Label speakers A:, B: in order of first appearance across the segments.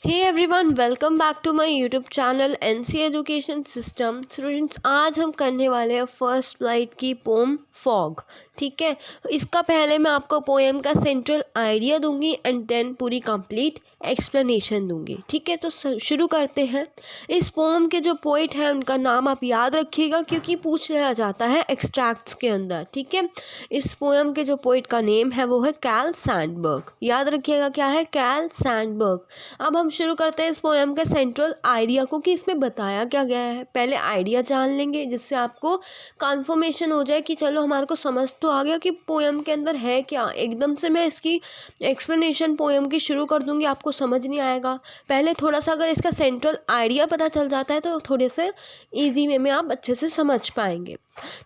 A: Hey everyone, welcome back to my YouTube channel NC education system. Students, आज हम करने वाले हैं फर्स्ट फ्लाइट की पोम फॉग। ठीक है, इसका पहले मैं आपको पोएम का सेंट्रल आइडिया दूंगी एंड देन पूरी कंप्लीट एक्सप्लेनेशन दूंगी। ठीक है, तो शुरू करते हैं। इस पोम के जो पोइट हैं उनका नाम आप याद रखिएगा, क्योंकि पूछ लिया जाता है एक्सट्रैक्ट्स के अंदर। ठीक है, इस पोएम के जो पोइट का नेम है वो है कैल सैंडबर्ग। याद रखिएगा क्या है, कैल सैंडबर्ग। अब हम शुरू करते हैं इस पोएम के सेंट्रल आइडिया को कि इसमें बताया क्या गया है। पहले आइडिया जान लेंगे, जिससे आपको कन्फर्मेशन हो जाए कि चलो हमारे को समझ तो आ गया कि पोएम के अंदर है क्या। एकदम से मैं इसकी एक्सप्लेनेशन पोएम की शुरू कर दूंगी, आपको समझ नहीं आएगा। पहले थोड़ा सा अगर इसका सेंट्रल आइडिया पता चल जाता है तो थोड़े से ईजी वे में आप अच्छे से समझ पाएंगे।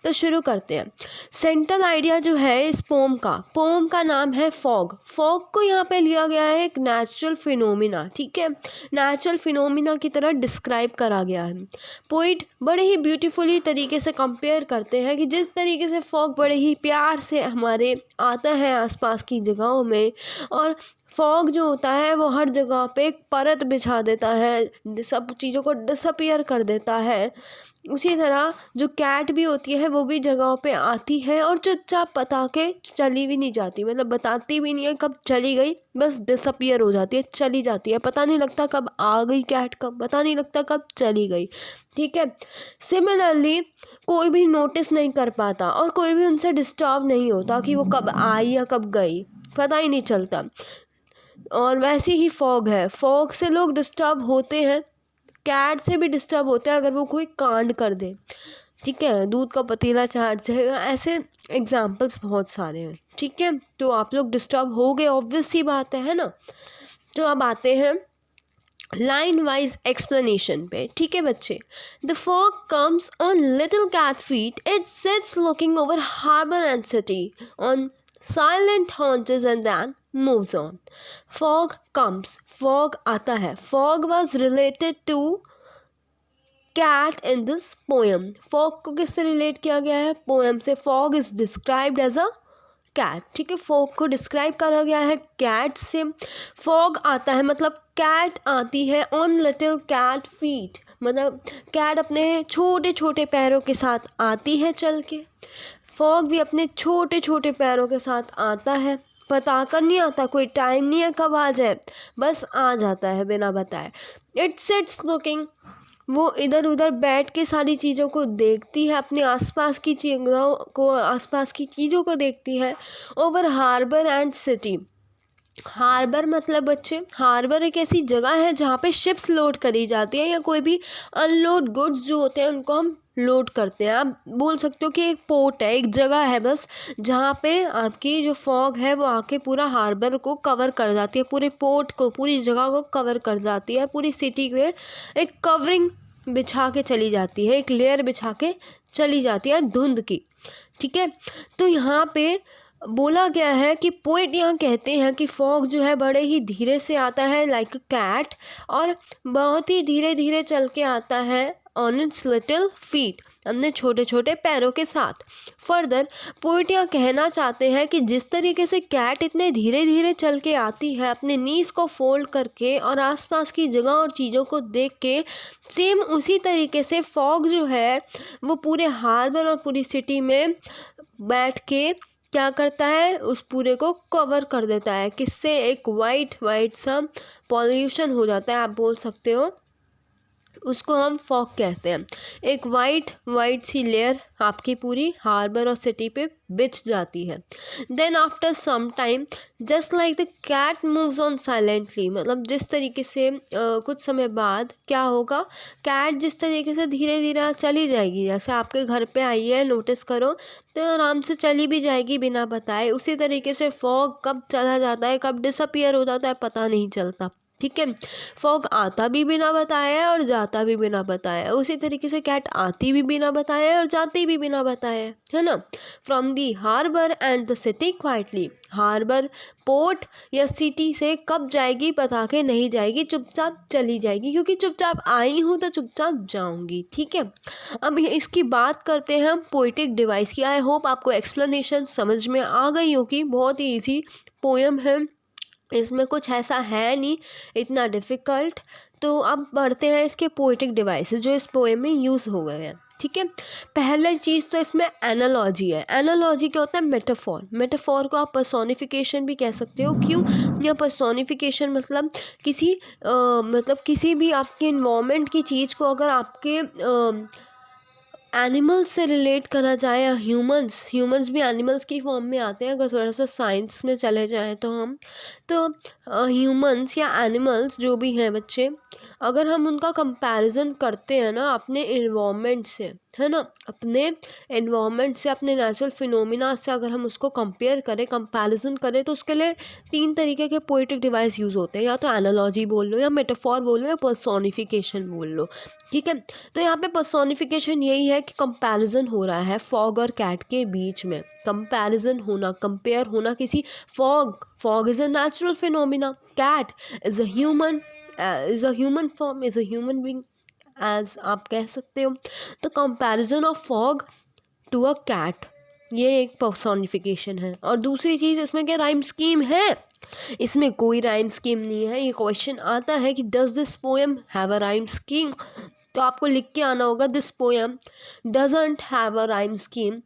A: तो शुरू करते हैं। सेंट्रल आइडिया जो है इस पोम का नाम है फॉग। फॉग को यहाँ पे लिया गया है एक नेचुरल फिनोमिना। ठीक है, नेचुरल फिनोमिना की तरह डिस्क्राइब करा गया है। पोइट बड़े ही ब्यूटीफुली तरीके से कंपेयर करते हैं कि जिस तरीके से फॉग बड़े ही प्यार से हमारे आता है आसपास की जगहों में, और फॉग जो होता है वो हर जगह पे एक परत बिछा देता है, सब चीज़ों को डिसअपियर कर देता है। उसी तरह जो कैट भी होती है वो भी जगहों पे आती है और चुपचाप बता के चली भी नहीं जाती, मतलब बताती भी नहीं है कब चली गई, बस डिसअपियर हो जाती है, चली जाती है। पता नहीं लगता कब आ गई कैट, कब पता नहीं लगता कब चली गई। ठीक है, सिमिलरली कोई भी नोटिस नहीं कर पाता और कोई भी उनसे डिस्टर्ब नहीं होता कि वो कब आई या कब गई, पता ही नहीं चलता। और वैसी ही फॉग है, फॉग से लोग डिस्टर्ब होते हैं, कैट से भी डिस्टर्ब होते हैं अगर वो कोई कांड कर दे। ठीक है, दूध का पतीला चाट जाएगा, ऐसे एग्जाम्पल्स बहुत सारे हैं। ठीक है, तो आप लोग डिस्टर्ब हो गए, ऑब्वियस सी बात है ना। तो अब आते हैं लाइन वाइज एक्सप्लेनेशन पे। ठीक है बच्चे, the fog comes on little cat feet, it sits looking over harbour and city on silent haunches and then moves on. Fog comes, fog आता है। Fog was related to cat in this poem. Fog को किससे relate किया गया है poem से? Fog is described as a cat. ठीक है, फॉग को डिस्क्राइब करा गया है कैट से। फॉग आता है मतलब कैट आती है ऑन लिटिल कैट फीट, मतलब कैट अपने छोटे छोटे पैरों के साथ आती है चल के। फॉग भी अपने छोटे छोटे पैरों के साथ आता है, बता कर नहीं आता, कोई टाइम नहीं है कब आ जाए, बस आ जाता है बिना बताए। इट सिट्स लुकिंग, वो इधर उधर बैठ के सारी चीज़ों को देखती है, अपने आसपास की चीज़ों को, आसपास की चीज़ों को देखती है। Over harbour and city, harbour मतलब बच्चे, हार्बर एक ऐसी जगह है जहाँ पे शिप्स लोड करी जाती है, या कोई भी अनलोड गुड्स जो होते हैं उनको हम लोड करते हैं। आप बोल सकते हो कि एक पोर्ट है, एक जगह है बस, जहाँ पे आपकी जो फॉग है वो आके पूरा हार्बर को कवर कर जाती है, पूरे पोर्ट को, पूरी जगह को कवर कर जाती है, पूरी सिटी में एक कवरिंग बिछा के चली जाती है, एक लेयर बिछा के चली जाती है धुंध की। ठीक है, तो यहाँ पे बोला गया है कि पोइट यहाँ कहते हैं कि फॉग जो है बड़े ही धीरे से आता है लाइक अ कैट, और बहुत ही धीरे धीरे चल के आता है ऑन इट्स लिटिल फीट, अपने छोटे छोटे पैरों के साथ। फर्दर पोइट यहाँ कहना चाहते हैं कि जिस तरीके से कैट इतने धीरे धीरे चल के आती है अपने नीज को फोल्ड करके और आसपास की जगह और चीज़ों को देख के, सेम उसी तरीके से फॉग जो है वो पूरे हार्बर और पूरी सिटी में बैठ के क्या करता है, उस पूरे को कवर कर देता है। किससे? एक वाइट वाइट सा पॉल्यूशन हो जाता है, आप बोल सकते हो, उसको हम फॉग कहते हैं। एक वाइट वाइट सी लेयर आपकी पूरी हार्बर और सिटी पे बिछ जाती है। Then after some time just like the cat moves on silently, मतलब जिस तरीके से कुछ समय बाद क्या होगा, कैट जिस तरीके से धीरे धीरे चली जाएगी, जैसे आपके घर पे आई है, नोटिस करो तो आराम से चली भी जाएगी बिना बताए, उसी तरीके से फॉग कब चला जाता है, कब डिसअपियर हो जाता है, पता नहीं चलता। ठीक है, फॉग आता भी बिना बताया है और जाता भी बिना बताया है, उसी तरीके से कैट आती भी बिना बताया है और जाती भी बिना बताया है ना। From the harbour and the city quietly, harbour port या सिटी से कब जाएगी बता के नहीं जाएगी, चुपचाप चली जाएगी, क्योंकि चुपचाप आई हूँ तो चुपचाप जाऊँगी। ठीक है, अब इसकी बात करते हैं हम पोइटिक डिवाइस की। आई होप आपको एक्सप्लेनेशन समझ में आ गई होगी, बहुत ही ईजी पोएम है, इसमें कुछ ऐसा है नहीं इतना डिफ़िकल्ट। तो अब बढ़ते हैं इसके पोएटिक डिवाइसेस जो इस पोएम में यूज़ हो गए हैं। ठीक है, पहला चीज़ तो इसमें एनालॉजी है। एनालॉजी क्या होता है? मेटाफॉर। मेटाफॉर को आप पर्सोनिफिकेशन भी कह सकते हो। क्यों? या पर्सोनिफिकेशन मतलब किसी भी आपके इन्वायरमेंट की चीज़ को अगर आपके एनिमल्स से रिलेट करा जाए या ह्यूमंस भी एनिमल्स की फॉर्म में आते हैं। अगर थोड़ा सा साइंस में चले जाएं तो हम तो ह्यूमंस या एनिमल्स जो भी हैं बच्चे, अगर हम उनका कंपैरिजन करते हैं ना अपने इन्वायरमेंट से, है ना, अपने इन्वायरमेंट से, अपने नेचुरल फिनोमिना से अगर हम उसको कंपेयर करें, कंपैरिजन करें, तो उसके लिए 3 तरीके के पोएटिक डिवाइस यूज़ होते हैं। या तो एनालॉजी बोल लो, या मेटाफॉर बोल लो, या पर्सोनिफिकेशन बोल लो। ठीक है, तो यहाँ पे पर्सोनिफिकेशन यही है कि कंपैरिजन हो रहा है फॉग और कैट के बीच में। कंपैरिजन होना, कंपेयर होना किसी fog is a natural phenomena, cat is a human form, is a human being as आप कह सकते हो। तो comparison of fog to a cat, ये एक पर्सोनिफिकेशन है। और दूसरी चीज़ इसमें क्या राइम स्कीम है? इसमें कोई राइम स्कीम नहीं है। ये क्वेश्चन आता है कि does this poem have a rhyme scheme, तो आपको लिख के आना होगा this poem doesn't have a rhyme scheme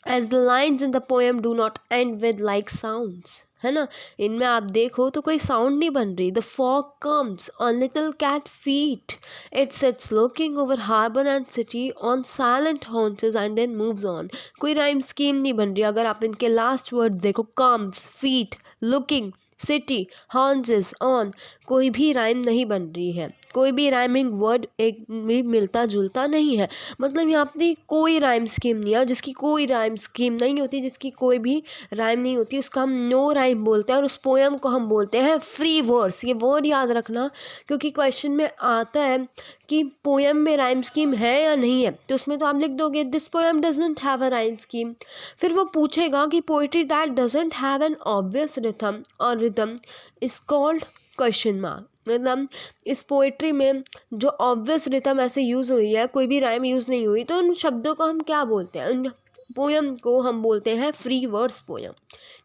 A: as the lines in the poem do not end with like sounds, है ना। इनमें आप देखो तो कोई साउंड नहीं बन रही। The fog comes on little cat feet, it sits looking over harbour and city on silent haunches and then moves on. कोई राइम स्कीम नहीं बन रही। अगर आप इनके लास्ट वर्ड देखो, comes, feet, looking, city, haunches, on, कोई भी राइम नहीं बन रही है। कोई भी राइमिंग वर्ड एक भी मिलता जुलता नहीं है। मतलब यहाँ पे कोई राइम स्कीम नहीं है। जिसकी कोई राइम स्कीम नहीं होती, जिसकी कोई भी राइम नहीं होती, उसका हम नो राइम बोलते हैं। और उस पोएम को हम बोलते हैं फ्री वर्स। ये वर्ड याद रखना, क्योंकि क्वेश्चन में आता है कि पोएम में राइम स्कीम है या नहीं है, तो उसमें तो आप लिख दोगे this poem doesn't have a rhyme scheme. फिर वो पूछेगा कि poetry that doesn't have an obvious rhythm और rhythm is called question mark. मतलब इस पोएट्री में जो ऑब्वियस रिथम ऐसे यूज़ हुई है, कोई भी राइम यूज़ नहीं हुई, तो उन शब्दों को हम क्या बोलते हैं? उन पोएम को हम बोलते हैं फ्री वर्स पोएम।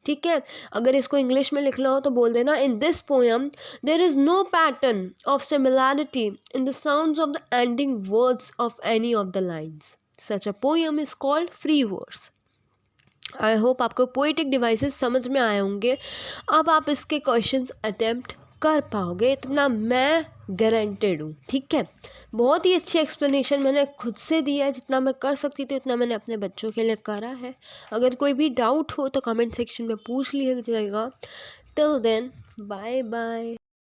A: ठीक है, अगर इसको इंग्लिश में लिखना हो तो बोल देना in this poem there is no pattern of similarity in the sounds of the ending words of any of the lines, such a poem is called free verse. I hope आपको poetic devices समझ में आए होंगे। अब आप इसके questions attempt कर पाओगे, इतना मैं गारंटेड हूँ। ठीक है, बहुत ही अच्छी एक्सप्लेनेशन मैंने खुद से दी है। जितना मैं कर सकती थी उतना मैंने अपने बच्चों के लिए करा है। अगर कोई भी डाउट हो तो कमेंट सेक्शन में पूछ लीजिएगा। Till then, bye bye.